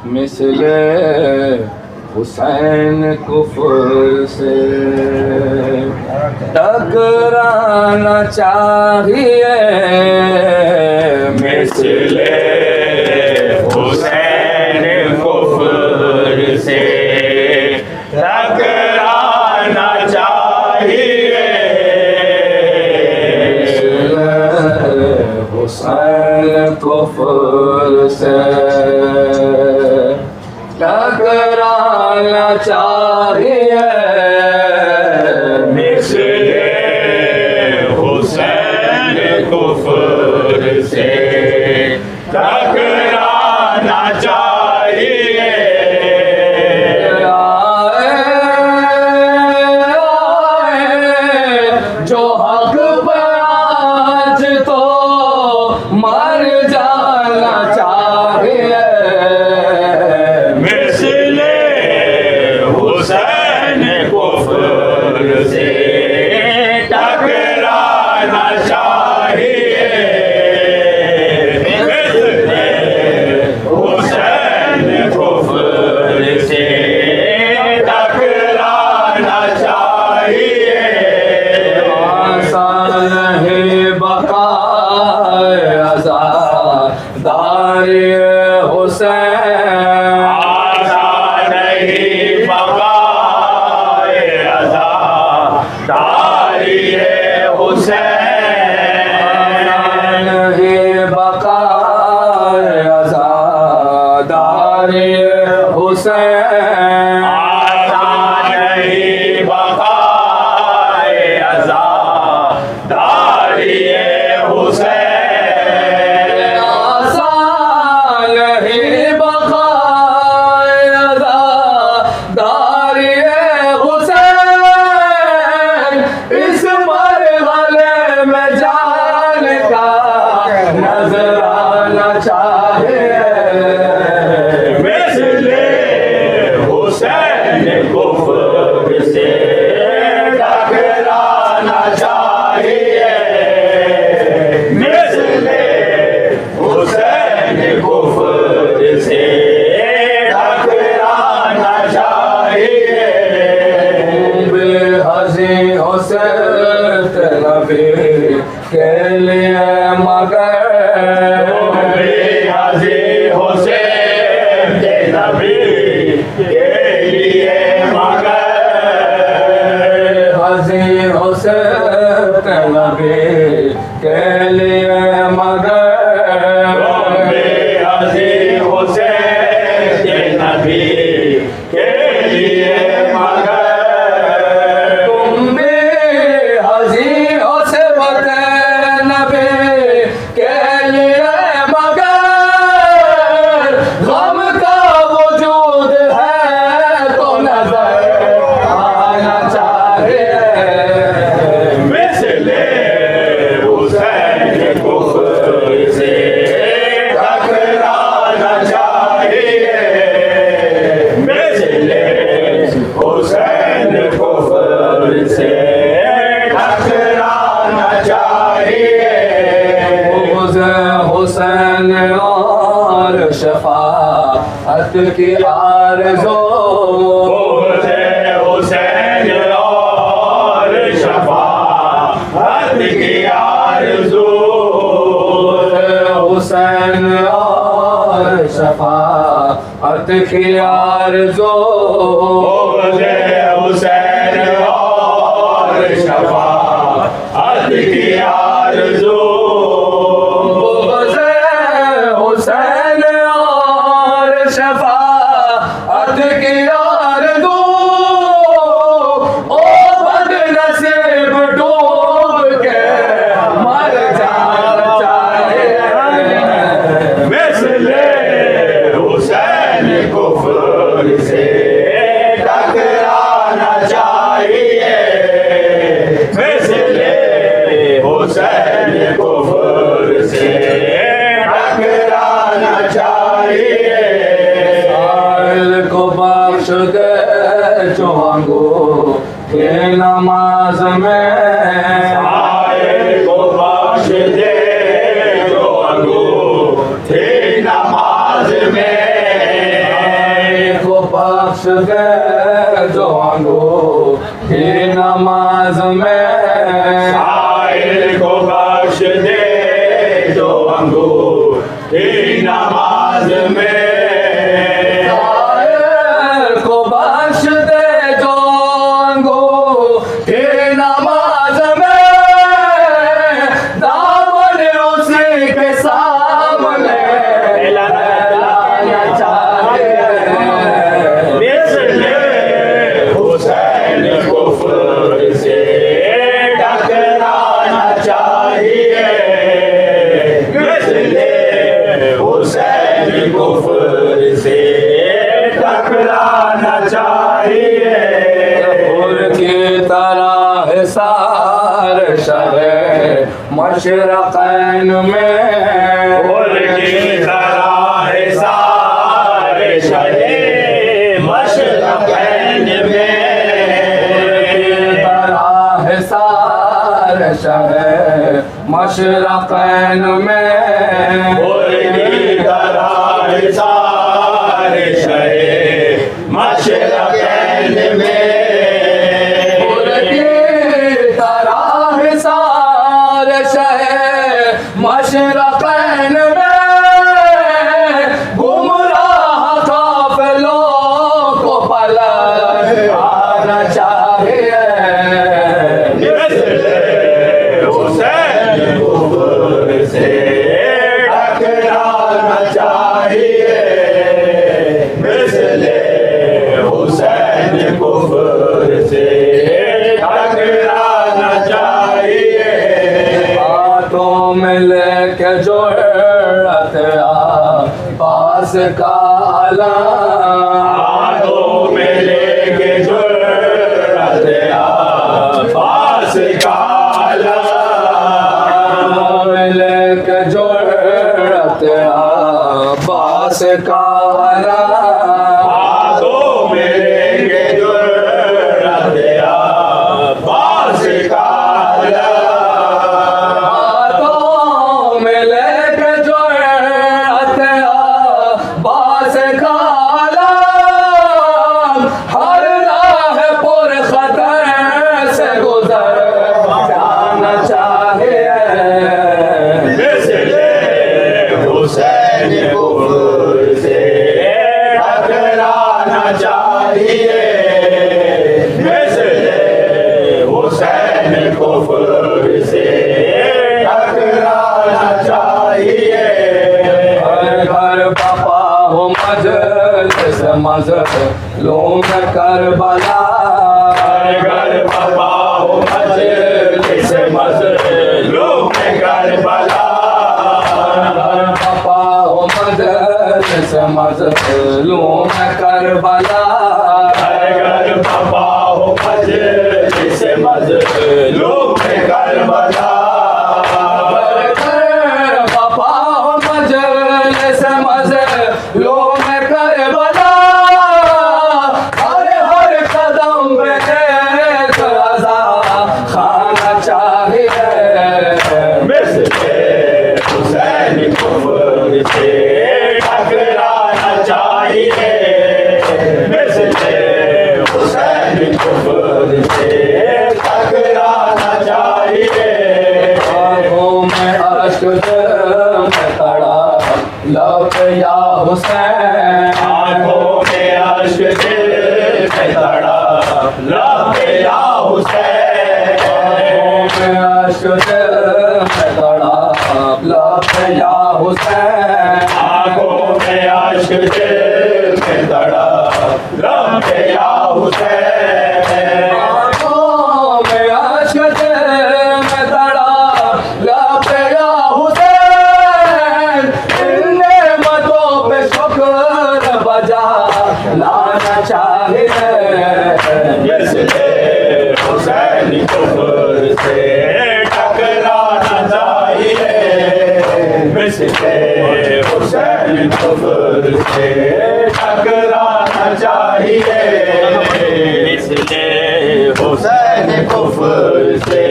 मिसले हुसैन कुफर से टकराना चाहिए, मिसले हुसैन कुफर से टकराना चाहिए, हुसैन कुफर से टकराना चाहिए, मिसले हुसैन कुफर से टकराना चाहिए। जो हक पर आज तो मर जाना चाहिए, मिसले हुसैन कुफर से टकराना चाहिए, मिसले हुसैन कुफर से टकराना चाहिए। आसान है बक़ाए आज़ादारी हुसैन, आसान नहीं बक़ाए आज़ादारी हुसैन, आसान नहीं बक़ाए आज़ादारी हुसैन, आसान नहीं बक़ाए आज़ादारी हुसैन, आसान नहीं बक़ाए आज़ादारी हुसैन, इस मरहले में जान का नजर आना चाहिए, मिसले हुसैन कुफर से टकराना चाहिए, मिसले हुसैन कुफर से टकराना चाहिए। बेहज़ी हुसैन नबी के लिए मगर, बेहज़ी हुसैन नबी के लिए मगर, हज़ी हुसैन नबी के लिए मगर, हज़ी हुसैन नबी के लिए मगर, तुम भी हज़ी हुसैन नबी के लिए मगर, गम का वजूद है तो नजर आना चाहिए, मिसले हुसैन कुफर से टकराना चाहिए, मिसले हुसैन कुफर से टकराना चाहिए। हुसैन और शफाअत की आरज़ू, हुसैन और शफाअत की आरज़ू, हुसैन और शफाअत की आरज़ू, हुसैन और शफाअत की आरज़ू, हुसैन और शफाअत की आरज़ू, ओ बदनसीब डूब के मर जाना चाहिए, मिसले हुसैन कुफर से टकराना चाहिए, मिसले हुसैन कुफर से टकराना चाहिए। साहिल को बख्श दे जो अंगूठे नमाज में, साहिल को बख्श दे जो अंगूठे नमाज में, बख्श दे जो अंगूठी नमाज में, साहिल को बख्श दे जो अंगूठी नमाज में, साहिल को बख्श दे जो अंगूठी नमाज में, दामन उसी के सामने लाना चाहिए। मिसले हुसैन कुफ्र से टकराना चाहिए, मिसले हुसैन कुफ्र से टकराना चाहिए। फूल की तरह है सार शहर मशरक़ैन में, फूल की तरह है सारे शहर मशरक़ैन में, तरह है सार शहर मशरक़ैन में, फूल की तरह है सारे शहर मशरक़ैन में, फूल की तरह है सार शहर मशरक़ैन में, गुमराह काफ़िलों को पलटाना चाहिए। मिसले हुसैन कुफ्र से टकराना चाहिए, मिसले हुसैन कुफ्र से टकराना चाहिए। हाथों में लेके जुर्रत पास का आलम, हाथों में लेके जुर्रत पास का आलम, हाथों में लेके जुर्रत पास का आलम, हाथों में लेके जुर्रत पास का आलम, हाथों में लेके जुर्रत पास का आलम, हर राह पुर खतर से गुजर जाना चाहिए। मिसले हुसैन कुफ्र से टकराना चाहिए, मिसले हुसैन कुफ्र से टकराना चाहिए। हर घर पापा हो मजलिस मजलूम करबला, हर घर बाबा हो मजलिस मजलूम करबला, हर पापा हो मजलिस मजलूम करबला, हर घर बाबा हो मजलिस मजलूम करबला, हर पापा हो मजलिस मजलूम करबला, हर कदम पे एक रज़ा खाना चाहिए। मिसले हुसैन कुफ्र से टकराना चाहिए, मिसले हुसैन कुफ्र से टकराना चाहिए। आँखों में अश्क में तड़ा लब या हुसैन, आँखों में अश्क दिल में तड़ा लब या हुसैन, आँखों में अश्क में तड़ा लब या हुसैन, आँखों में अश्क दिल में तड़ा लब या हुसैन, आँखों में अश्क में तड़ा लब या हुसैन, इन नेमतों पे शुक्र बजा लाना चाहिए। मिसले हुसैन कुफ्र से टकराना चाहिए, मिसले हुसैन कुफ्र से टकराना चाहिए, मिसले हुसैन कुफ्र से